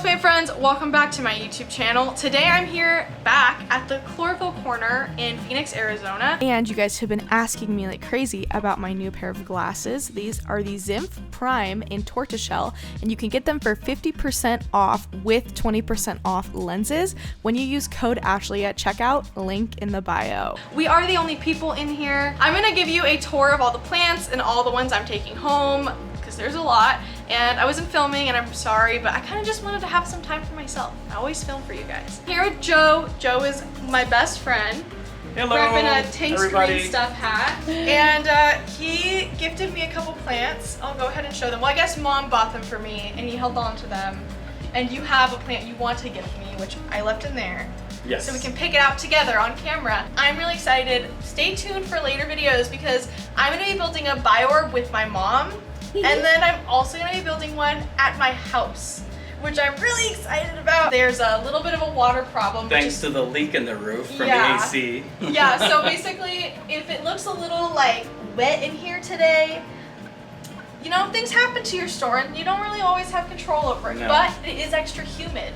Houseplant friends, welcome back to my YouTube channel. Today I'm here back at the Chlorophyll Corner in Phoenix, Arizona. And you guys have been asking me like crazy about my new pair of glasses. These are the Zymph Prime in tortoiseshell, and you can get them for 50% off with 20% off lenses when you use code Ashley at checkout, link in the bio. We are the only people in here. I'm gonna give you a tour of all the plants and all the ones I'm taking home, because there's a lot. And I wasn't filming and I'm sorry, but I kind of just wanted to have some time for myself. I always film for you guys. Here with Joe. Joe is my best friend. Hello, repping a Tank's everybody. Green Stuff hat. And he gifted me a couple plants. I'll go ahead and show them. Well, I guess Mom bought them for me and he held on to them. And you have a plant you want to gift me, which I left in there. Yes. So we can pick it out together on camera. I'm really excited. Stay tuned for later videos because I'm gonna be building a biorb with my mom. And then I'm also gonna be building one at my house, which I'm really excited about. There's a little bit of a water problem. Thanks to the leak in the roof from the AC. Yeah, so basically, if it looks a little like wet in here today, you know, things happen to your store and you don't really always have control over it, but it is extra humid.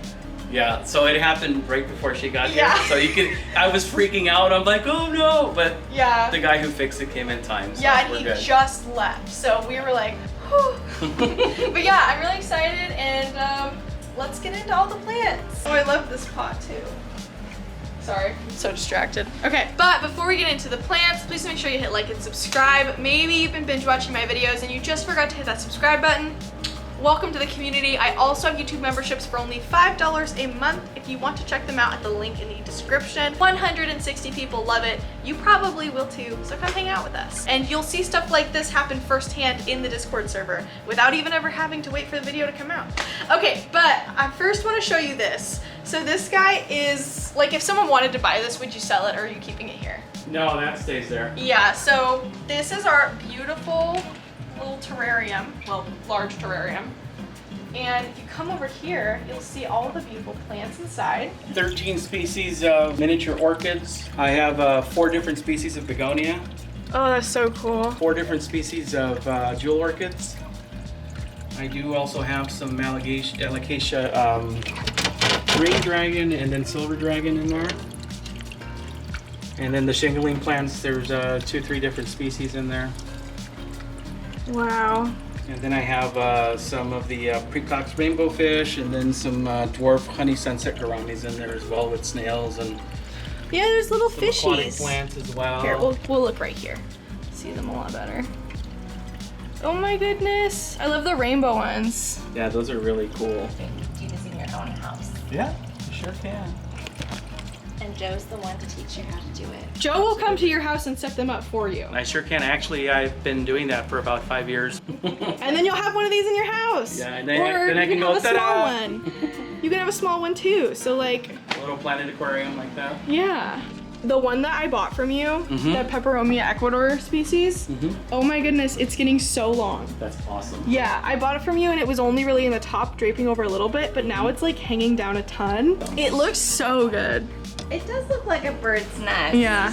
Yeah, so it happened right before she got Yeah. here. So you could, I was freaking out. I'm like, oh no, but yeah, the guy who fixed it came in time. So yeah, and we're he good. just left, so we were like, whew. But yeah, I'm really excited, and let's get into all the plants. Oh, I love this pot too. Sorry, I'm so distracted. Okay, but before we get into the plants, please make sure you hit like and subscribe. Maybe you've been binge watching my videos and you just forgot to hit that subscribe button. Welcome to the community. I also have YouTube memberships for only $5 a month. If you want to check them out at the link in the description. 160 people love it. You probably will too, so come hang out with us. And you'll see stuff like this happen firsthand in the Discord server without even ever having to wait for the video to come out. Okay, but I first want to show you this. So this guy is, like, if someone wanted to buy this, would you sell it or are you keeping it here? No, that stays there. Yeah, so this is our beautiful little terrarium, well, large terrarium. And if you come over here, you'll see all the beautiful plants inside. 13 species of miniature orchids. I have 4 different species of begonia. Oh, that's so cool. 4 different species of jewel orchids. I do also have some alocasia green dragon and then silver dragon in there. And then the shingling plants, there's 2-3 different species in there. Wow. And then I have some of the precox rainbow fish and then some dwarf honey sunset gouramis in there as well with snails and Yeah, there's little some aquatic fishies. plants as well. Here, we'll look right here. See them a lot better. Oh my goodness. I love the rainbow ones. Yeah, those are really cool. Do this in your own house. Yeah, you sure can. And Joe's the one to teach you how to do it. Joe will come to your house and set them up for you. I sure can. Actually, I've been doing that for about 5 years. And then you'll have one of these in your house. Yeah, and or then I can go, have a small ta-da! one. You can have a small one too. So like, A little planted aquarium like that. yeah. The one that I bought from you, the Peperomia Ecuador species, oh my goodness, it's getting so long. That's awesome. Yeah, I bought it from you and it was only really in the top, draping over a little bit, but now it's like hanging down a ton. It looks so good. It does look like a bird's nest. Yeah.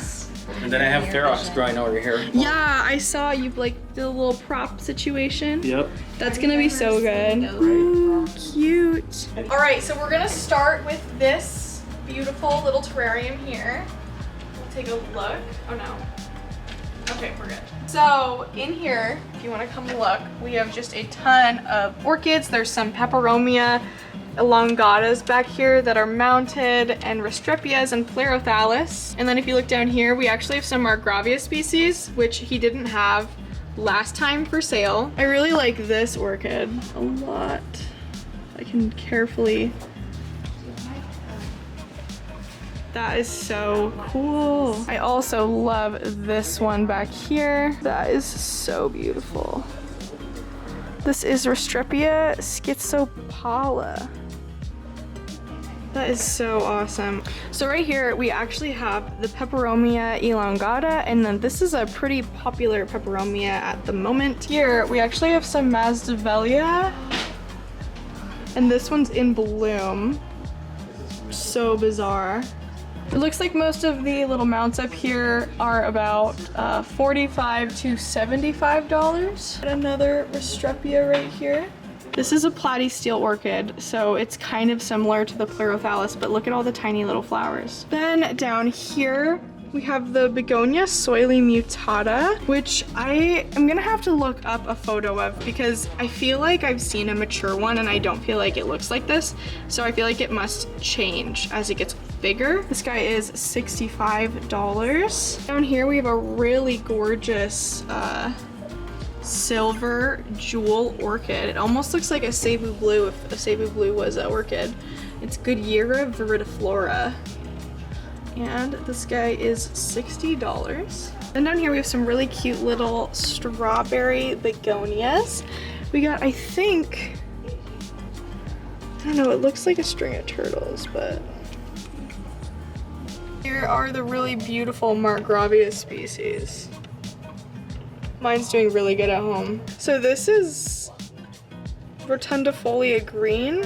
And then I have ferox growing over here. Yeah, I saw you like did a little prop situation. Yep. That's gonna be so good. Ooh, cute. All right, so we're gonna start with this beautiful little terrarium here. We'll take a look. Oh no. Okay, we're good. So in here, if you want to come look, we have just a ton of orchids. There's some Peperomia elongatas back here that are mounted, and Restrepias and Pleurothallis. And then if you look down here, we actually have some Margravia species, which he didn't have last time for sale. I really like this orchid a lot. I can carefully. That is so cool. I also love this one back here. That is so beautiful. This is Restrepia schizopala. That is so awesome. So right here, we actually have the Peperomia elongata, and then this is a pretty popular Peperomia at the moment. Here, we actually have some Masdevallia, and this one's in bloom. So bizarre. It looks like most of the little mounts up here are about $45 to $75. Another Restrepia right here. This is a platysteal orchid, so it's kind of similar to the Pleurothallus, but look at all the tiny little flowers. Then down here, we have the Begonia Soily Mutata, which I am gonna have to look up a photo of because I feel like I've seen a mature one and I don't feel like it looks like this. So I feel like it must change as it gets bigger. This guy is $65. Down here we have a really gorgeous silver jewel orchid. It almost looks like a Cebu blue if a Cebu blue was an orchid. It's Goodyeara viridiflora. And this guy is $60. And down here we have some really cute little strawberry begonias. We got, I think, I don't know, it looks like a string of turtles, but here are the really beautiful Margravia species. Mine's doing really good at home. So this is Rotundifolia green,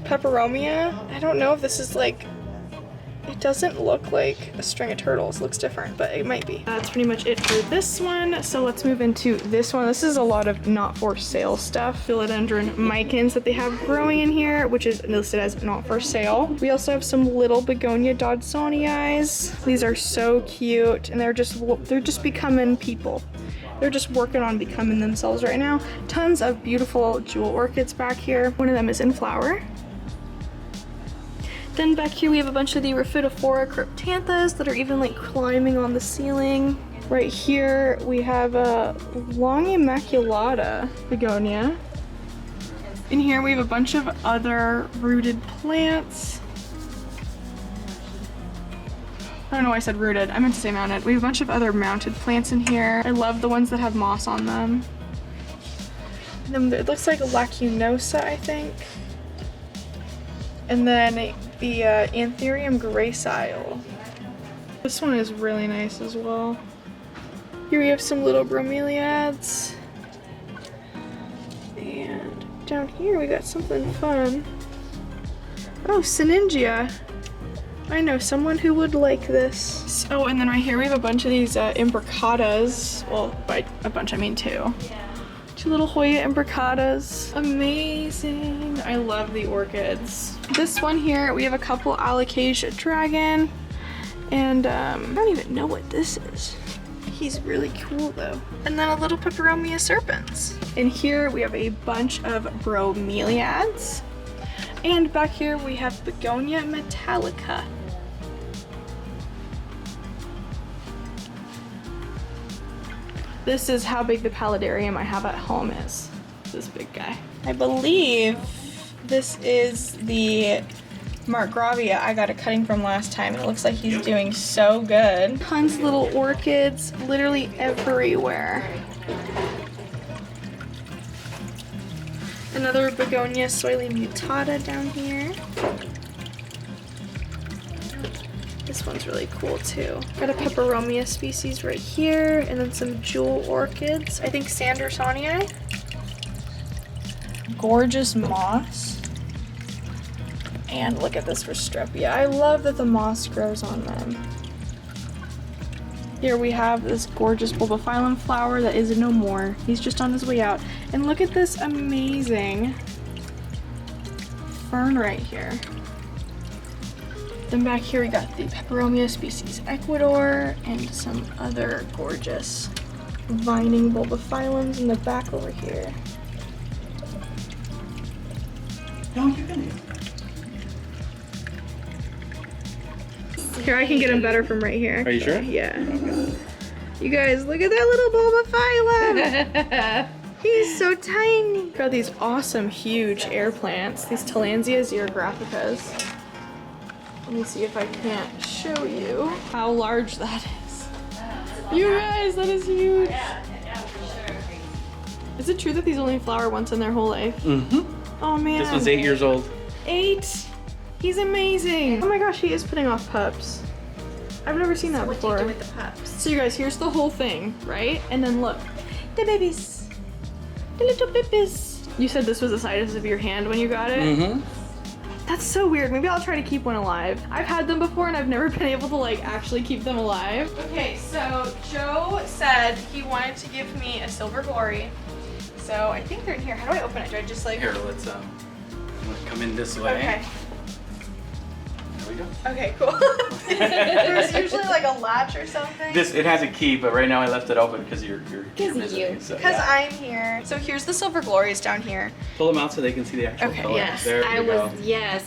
Peperomia. I don't know if this is like, it doesn't look like a string of turtles. It looks different, but it might be. That's pretty much it for this one. So let's move into this one. This is a lot of not for sale stuff. Philodendron micans that they have growing in here, which is listed as not for sale. We also have some little Begonia Dodsonii. These are so cute, and they're just becoming people. They're just working on becoming themselves right now. Tons of beautiful jewel orchids back here. One of them is in flower. Then back here we have a bunch of the Rhaphidophora cryptanthas that are even like climbing on the ceiling. Right here we have a long immaculata begonia. In here we have a bunch of other rooted plants. I don't know why I said rooted, I meant to say mounted. We have a bunch of other mounted plants in here. I love the ones that have moss on them. And then it looks like a lacunosa, I think. And then the Anthurium gracile. This one is really nice as well. Here we have some little bromeliads. And down here we got something fun. Oh, Syningia. I know someone who would like this. Oh, and then right here we have a bunch of these imbricatas. Well, by a bunch I mean two. Two little Hoya imbricatas. Amazing. I love the orchids. This one here, we have a couple Alocasia dragon. And I don't even know what this is. He's really cool though. And then a little Peperomia serpens. And here we have a bunch of bromeliads. And back here we have Begonia metallica. This is how big the paludarium I have at home is. This big guy. I believe this is the Margravia I got a cutting from last time, and it looks like he's doing so good. Tons of little orchids literally everywhere. Another Begonia Soily Mutata down here. This one's really cool too. Got a Peperomia species right here, and then some jewel orchids. I think Sandersonii. Gorgeous moss. And look at this Restrepia. I love that the moss grows on them. Here we have this gorgeous bulbophyllum flower that is no more. He's just on his way out. And look at this amazing fern right here. Then back here we got the Peperomia species Ecuador and some other gorgeous vining bulbophyllums in the back over here. No, you can. Here, I can get them better from right here. Are you sure? Yeah. Okay. You guys, look at that little bulbophyllum. He's so tiny. Got these awesome, huge air plants. These Tillandsia xerographicas. Let me see if I can't show you how large that is. You guys, that is huge. Is it true that these only flower once in their whole life? Mm-hmm. Oh man. This was 8 years old. 8? He's amazing. Oh my gosh, he is putting off pups. I've never seen that before. What do you do with the pups? So you guys, here's the whole thing, right? And then look, the babies, the little babies. You said this was the size of your hand when you got it? Mm-hmm. That's so weird. Maybe I'll try to keep one alive. I've had them before and I've never been able to like actually keep them alive. Okay, so Joe said he wanted to give me a silver glory. So I think they're in here. How do I open it? Do I just like... Here, let's come in this way. Okay. There we go. Okay, cool. There's usually like a latch or something. It has a key, but right now I left it open because you're Because of visiting. you. So, Because yeah. I'm here. So here's the silver glories down here. Pull them out so they can see the actual Okay. color. Yes, There we go.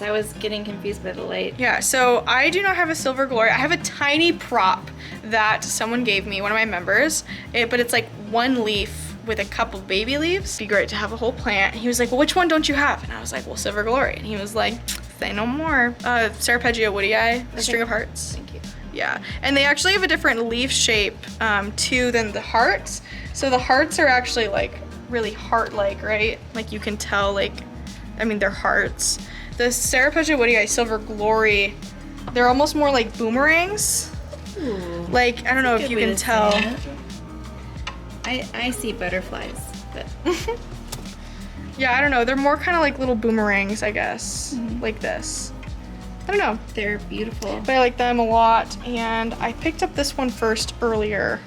I was getting confused by the light. Yeah, so I do not have a silver glory. I have a tiny prop that someone gave me, one of my members, but it's like one leaf with a couple baby leaves. It'd be great to have a whole plant. He was like, well, which one don't you have? And I was like, well, silver glory. And he was like, say no more. Serrapegia woodii, the string of hearts. Thank you. Yeah, and they actually have a different leaf shape too than the hearts. So the hearts are actually like really heart-like, right? Like you can tell, like, I mean, they're hearts. The Serrapegia woodii silver glory, they're almost more like boomerangs. Ooh. Like, I don't know if you can tell. I see butterflies, but Yeah, I don't know. They're more kind of like little boomerangs, I guess. Like this. I don't know. they're beautiful. But I like them a lot. And I picked up this one first earlier.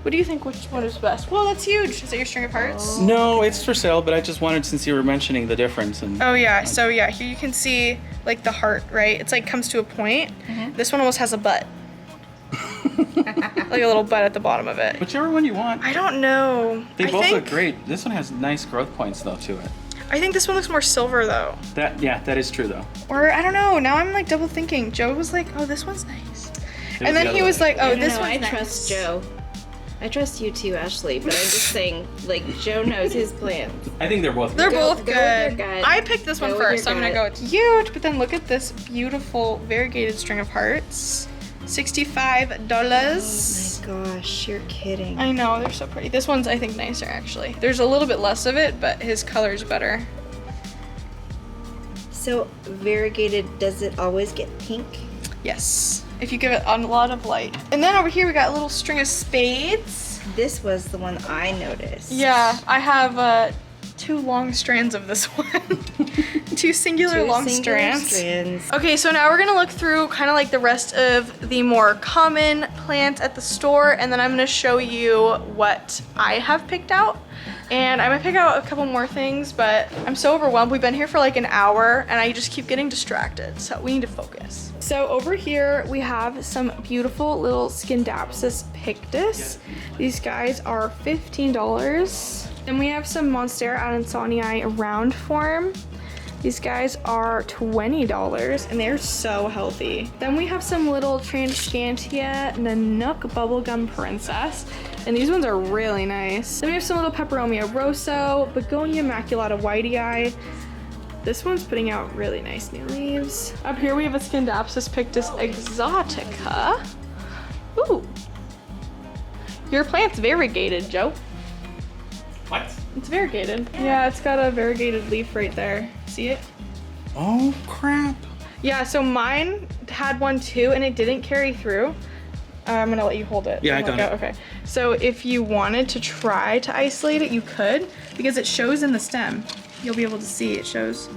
What do you think, which one is best? Well, that's huge. Is it your string of hearts? No, it's for sale, but I just wanted, since you were mentioning the difference. And Oh yeah, so yeah, here you can see like the heart, right? It's like comes to a point. This one almost has a butt. Like a little butt at the bottom of it. whichever one you want. I don't know. They I both think, look great. This one has nice growth points though to it. I think this one looks more silver though. That is true though. Or I don't know. Now I'm like double thinking. Joe was like, "Oh, this one's nice," It and then the he other was way. like, "Oh, I don't this know, one's I nice." trust Joe. I trust you too, Ashley, but I'm just saying, like, Joe knows his plans. I think they're both. They're good. both Go with your good. gut. I picked this one Go with first, so your I'm gonna go. gut. It's huge, but then look at this beautiful variegated string of hearts. $65. Oh my gosh, you're kidding. I know, they're so pretty. This one's, I think, nicer, actually. There's a little bit less of it, but his color's better. So, variegated, does it always get pink? Yes, if you give it a lot of light. And then over here, we got a little string of spades. This was the one I noticed. Yeah, I have 2 long strands of this one. 2 singular Two long singular strands. Okay, so now we're gonna look through kind of like the rest of the more common plants at the store, and then I'm gonna show you what I have picked out. And I'm gonna pick out a couple more things, but I'm so overwhelmed. We've been here for like an hour, and I just keep getting distracted, so we need to focus. So over here, we have some beautiful little Scindapsus pictus. These guys are $15. Then we have some Monstera adansonii round form. These guys are $20 and they're so healthy. Then we have some little Transcantia Nanook Bubblegum Princess. And these ones are really nice. Then we have some little Peperomia Rosso, Begonia Maculata Whitei. This one's putting out really nice new leaves. Up here we have a Scindapsus Pictus Exotica. Ooh. Your plant's variegated, Joe. What? It's variegated. Yeah, it's got a variegated leaf right there. See it? Oh crap! Yeah, so mine had one too, and it didn't carry through. I'm gonna let you hold it. Yeah, I Don't got let it. go. Okay. So if you wanted to try to isolate it, you could, because it shows in the stem. You'll be able to see it shows.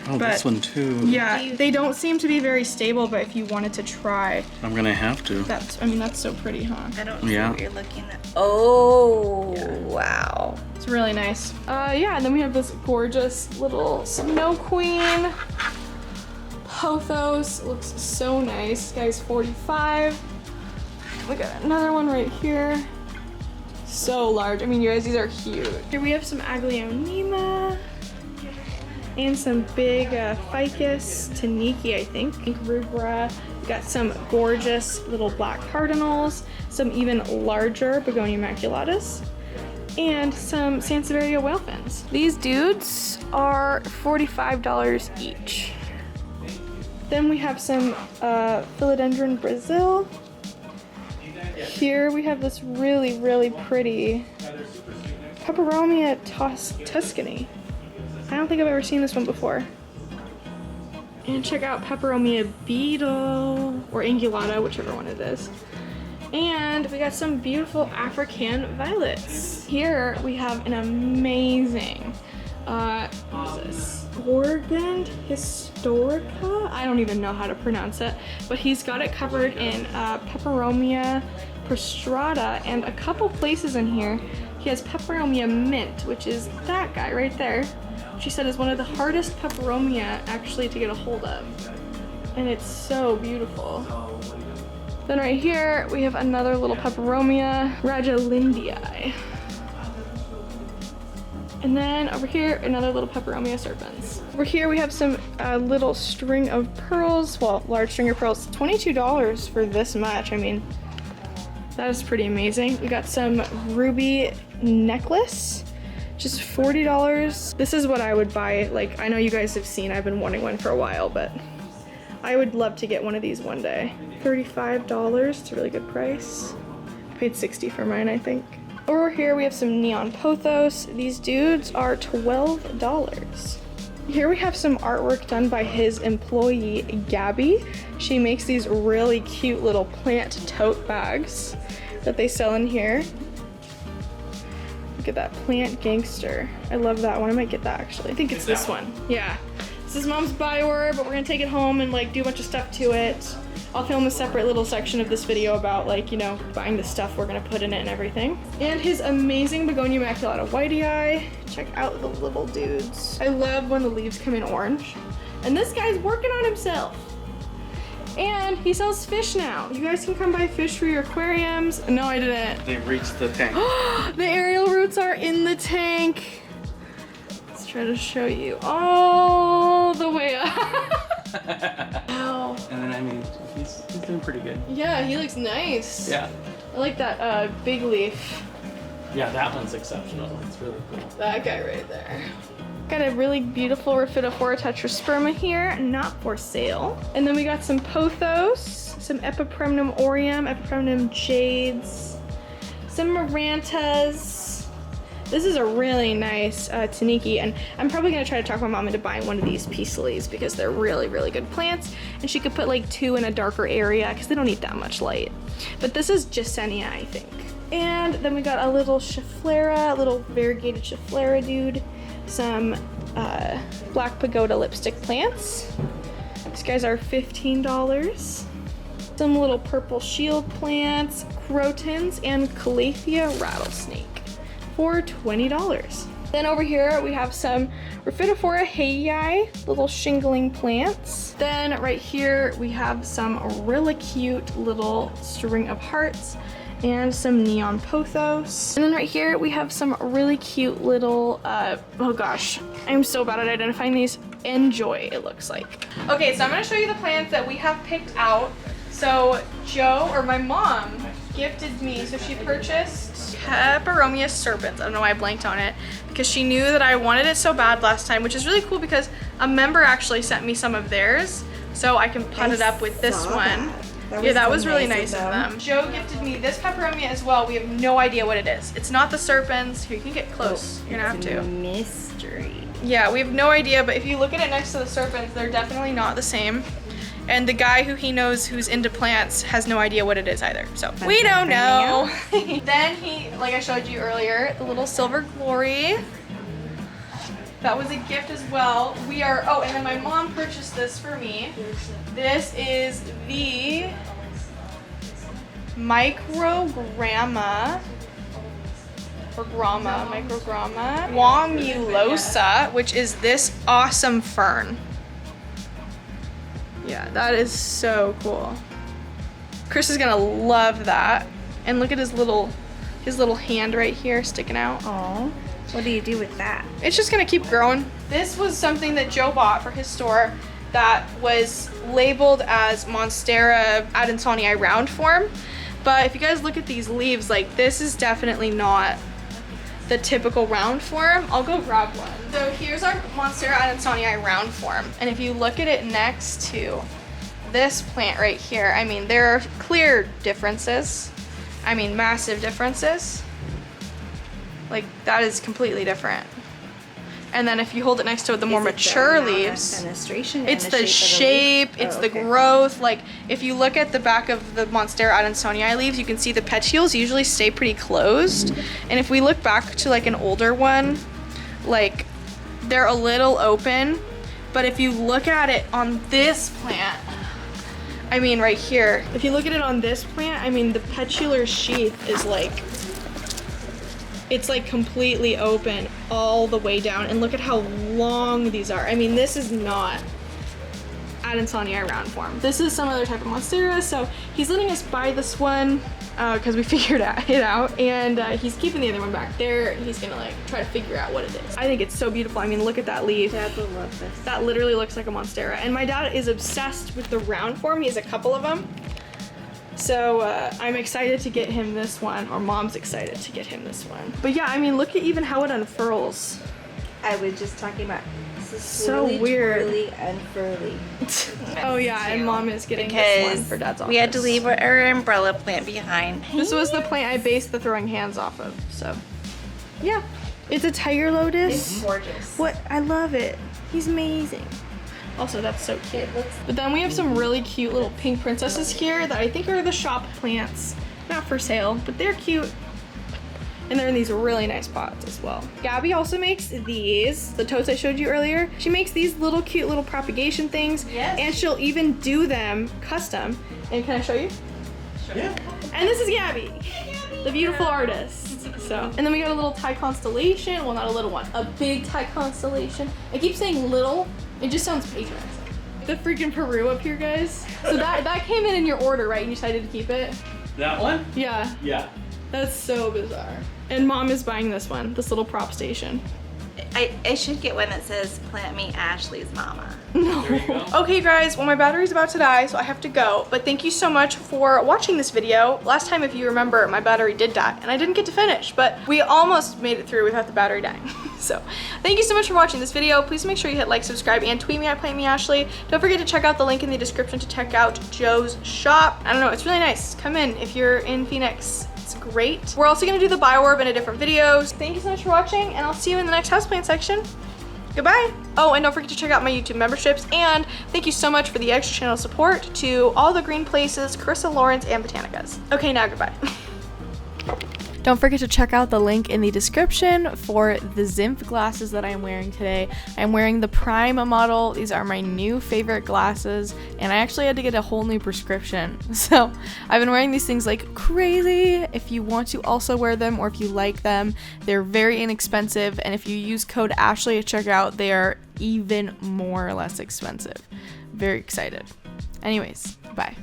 Oh, But- this one too. Yeah, they don't seem to be very stable, but if you wanted to try, I'm gonna have to. that's so pretty, huh? I don't see Yeah. what you're looking at. Oh, wow. It's really nice. Yeah, and then we have this gorgeous little Snow Queen. Pothos, looks so nice. This guy's 45. We got another one right here. So large. I mean, you guys, these are huge. Here we have some Aglaonema. And some big Ficus Taniki, I think. Rubra. We got some gorgeous little black cardinals. Some even larger Begonia maculatus. And some Sansevieria whale fins. These dudes are $45 each. Then we have some Philodendron Brazil. Here we have this really, really pretty Peperomia Tuscany. I don't think I've ever seen this one before. And check out Peperomia Beetle, or Angulata, whichever one it is. And we got some beautiful African violets. Here we have an amazing, what is this? Organd Historica? I don't even know how to pronounce it, but he's got it covered in Peperomia prostrata, and a couple places in here He has Peperomia Mint, which is that guy right there. She said is one of the hardest Peperomia actually to get a hold of. And it's so beautiful. Then right here, we have another little Peperomia, Rajalindii. And then over here, another little Peperomia serpens. Over here, we have some little string of pearls. Well, large string of pearls. $22 for this much. I mean, that is pretty amazing. We got some ruby necklace, just $40. This is what I would buy. Like, I know you guys have seen, I've been wanting one for a while, but I would love to get one of these one day. $35, it's a really good price. I paid $60 for mine, I think. Over here we have some neon pothos. These dudes are $12. Here we have some artwork done by his employee, Gabby. She makes these really cute little plant tote bags that they sell in here. Look at that, Plant Gangster. I love that one, I might get that actually. I think it's this one, yeah. This is Mom's Bioware, but we're gonna take it home and like do a bunch of stuff to it. I'll film a separate little section of this video about like, you know, buying the stuff we're gonna put in it and everything. And his amazing Begonia Immaculata Whitei. Check out the little dudes. I love when the leaves come in orange. And this guy's working on himself. And he sells fish now. You guys can come buy fish for your aquariums. No, I didn't. They've reached the tank. The aerial roots are in the tank. Let's try to show you all the way up. Wow. And then I mean, he's doing pretty good. Yeah, he looks nice. Yeah. I like that big leaf. Yeah, that one's exceptional. It's really cool. That guy right there. Got a really beautiful Rhaphidophora tetrasperma here, not for sale. And then we got some pothos, some Epipremnum aureum, Epipremnum jades, some marantas. This is a really nice Taniki, and I'm probably gonna try to talk my mom into buying one of these Peacelys because they're really, really good plants, and she could put like 2 in a darker area because they don't need that much light. But this is Gisenia, I think. And then we got a little Schefflera, a little variegated Schefflera dude, some Black Pagoda lipstick plants. These guys are $15. Some little purple shield plants, crotons, and Calathea rattlesnake for $20. Then over here we have some Rhaphidophora heyi, little shingling plants. Then right here we have some really cute little string of hearts and some neon pothos. And then right here we have some really cute little, oh gosh, I'm so bad at identifying these. Enjoy, it looks like. Okay, so I'm gonna show you the plants that we have picked out. So Joe, or my mom, gifted me, so she purchased Peperomia serpens. I don't know why I blanked on it, because she knew that I wanted it so bad last time, which is really cool because a member actually sent me some of theirs, so I can put it up with this one. That was really nice of them. Joe gifted me this Peperomia as well. We have no idea what it is. It's not the serpens. Here, you can get close. You're gonna have to. Mystery. Yeah, we have no idea, but if you look at it next to the serpents, they're definitely not the same. And the guy who he knows who's into plants has no idea what it is either. So we don't know. Then he, like I showed you earlier, the little Silver Glory. That was a gift as well. We are, oh, and then my mom purchased this for me. This is the Microgramma, or Microgramma, Guamulosa, which is this awesome fern. Yeah, that is so cool. Chris is gonna love that. And look at his little hand right here sticking out. Aw, what do you do with that? It's just gonna keep growing. This was something that Joe bought for his store that was labeled as Monstera adansonii round form. But if you guys look at these leaves, like this is definitely not the typical round form. I'll go grab one. So here's our Monstera adansonii round form. And if you look at it next to this plant right here, I mean, there are clear differences. I mean, massive differences. Like, that is completely different. And then if you hold it next to the more mature leaves, it's the shape, it's the growth. Like, if you look at the back of the Monstera adansonii leaves, you can see the petioles usually stay pretty closed. And if we look back to like an older one, like they're a little open. But if you look at it on this plant, I mean right here, if you look at it on this plant, I mean the petular sheath is like It's like completely open all the way down, and look at how long these are. I mean, this is not Adansonii round form. This is some other type of monstera, so he's letting us buy this one because we figured it out, and he's keeping the other one back there. He's gonna like try to figure out what it is. I think it's so beautiful. I mean, look at that leaf. Dad will love this. That literally looks like a monstera, and my dad is obsessed with the round form. He has a couple of them. So I'm excited to get him this one, or Mom's excited to get him this one. But yeah, I mean, look at even how it unfurls. I was just talking about this is So swirly, weird. twirly, unfurly. Oh yeah, and Mom is getting this one for Dad's office. We had to leave our umbrella plant behind. This was the plant I based the throwing hands off of, so. Yeah, it's a tiger lotus. It's gorgeous. What, I love it. He's amazing. Also, that's so cute. But then we have some really cute little pink princesses here that I think are the shop plants. Not for sale, but they're cute. And they're in these really nice pots as well. Gabby also makes these, the totes I showed you earlier. She makes these little cute little propagation things. Yes. And she'll even do them custom. And can I show you? Sure. Yeah. And this is Gabby, the beautiful artist. So, and then we got a little Thai constellation. Well, not a little one, a big Thai constellation. I keep saying little, it just sounds patronizing. The freaking Peru up here, guys. So that came in your order, right? And you decided to keep it? That one? Yeah. Yeah. That's so bizarre. And Mom is buying this one, this little prop station. I should get one that says "Plant me Ashley's mama." No. There you go. Okay guys, well my battery's about to die, so I have to go. But thank you so much for watching this video. Last time, if you remember, my battery did die and I didn't get to finish, but we almost made it through without the battery dying. So thank you so much for watching this video. Please make sure you hit like, subscribe, and tweet me at PlantMeAshley. Don't forget to check out the link in the description to check out Joe's shop. I don't know, it's really nice. Come in if you're in Phoenix. It's great. We're also gonna do the Biorb in a different video. Thank you so much for watching, and I'll see you in the next houseplant section. Goodbye. Oh, and don't forget to check out my YouTube memberships, and thank you so much for the extra channel support to All the Green Places, Carissa Lawrence, and Botanicas. Okay, now goodbye. Don't forget to check out the link in the description for the Zinf glasses that I'm wearing today. I'm wearing the Prime model. These are my new favorite glasses, and I actually had to get a whole new prescription. So I've been wearing these things like crazy. If you want to also wear them, or if you like them, they're very inexpensive, and if you use code Ashley at checkout, they are even more or less expensive. Very excited. Anyways, bye.